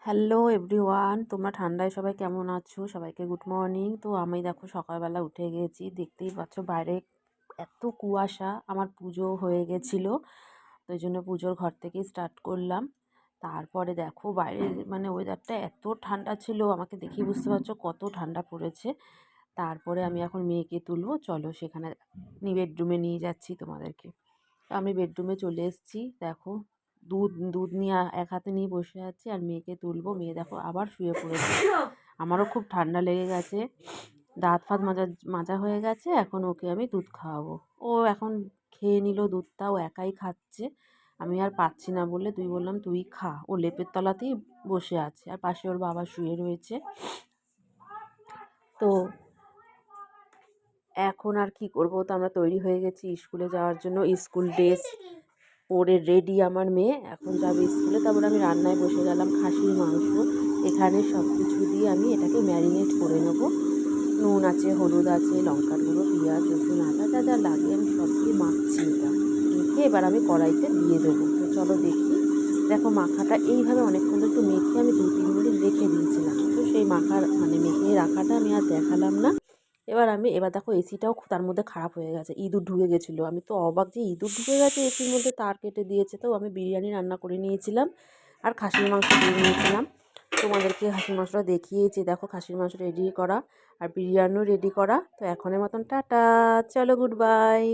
Hello everyone, তোমরা ঠান্ডায় সবাই কেমন আছো? সবাইকে গুড মর্নিং। তো আমি দেখো সকালবেলা উঠে গেছি, দেখতেই পাচ্ছ বাইরে এত কুয়াশা। আমার পুজো হয়ে গেছিলো, তো এই জন্য পুজোর ঘর থেকেই স্টার্ট করলাম। তারপরে দেখো বাইরে মানে ওয়েদারটা এত ঠান্ডা ছিল, আমাকে দেখেই বুঝতে পারছো কত ঠান্ডা পড়েছে। তারপরে আমি এখন মেয়েকে তুলবো, চলো সেখানে বেডরুমে নিয়ে যাচ্ছি তোমাদেরকে। তো আমি বেডরুমে চলে এসেছি, দেখো দুধ দুধ নিয়ে এক হাতে নিয়ে বসে আছি আর মেয়েকে তুলবো। মেয়ে দেখো আবার শুয়ে পড়েছে। আমারও খুব ঠান্ডা লেগে গেছে, দাঁত ফাত মাজা মাজা হয়ে গেছে। এখন ওকে আমি দুধ খাওয়াবো। ও এখন খেয়ে নিল দুধটা, ও একাই খাচ্ছে। আমি আর পাচ্ছি না বলে বললাম তুই খা। ও লেপের তলাতেই বসে আছে আর পাশে ওর বাবা শুয়ে রয়েছে। তো এখন আর কি করবো, তো আমরা তৈরি হয়ে গেছি স্কুলে যাওয়ার জন্য। স্কুল ড্রেস পরে রেডি আমার মেয়ে, এখন যাবে স্কুলে। তারপরে আমি রান্নায় বসে গেলাম। খাসির মাংস, এখানে সব কিছু দিয়ে আমি এটাকে ম্যারিনেট করে নেব। নুন আছে, হলুদ আছে, লঙ্কার গুঁড়ো, পেঁয়াজ, রসুন, আদা যা যা লাগে আমি সব দিয়ে মাখছি। এটা মেখে এবার আমি কড়াইতে দিয়ে দেবো। তো চলো দেখি। দেখো মাখাটা এইভাবে অনেকক্ষণ একটু মেখে আমি 2-3 মিনিট রেখে দিয়েছিলাম। তো সেই মাখার মানে মেখে রাখাটা আমি আর দেখালাম না। এবার দেখো এসিটাও তার মধ্যে খারাপ হয়ে গেছে, ইঁদুর ঢুকে গেছিলো। আমি তো অবাক যে ইঁদুর ঢুকে গেছে এসির মধ্যে, তার কেটে দিয়েছে। তো আমি বিরিয়ানি রান্না করে নিয়েছিলাম আর খাসির মাংস দিয়ে নিয়েছিলাম। তোমাদেরকে খাসির মাংসটা দেখিয়েছি, দেখো খাসির মাংস রেডি করা আর বিরিয়ানিও রেডি করা। তো এখনের মতন টাটা, চলো গুড বাই।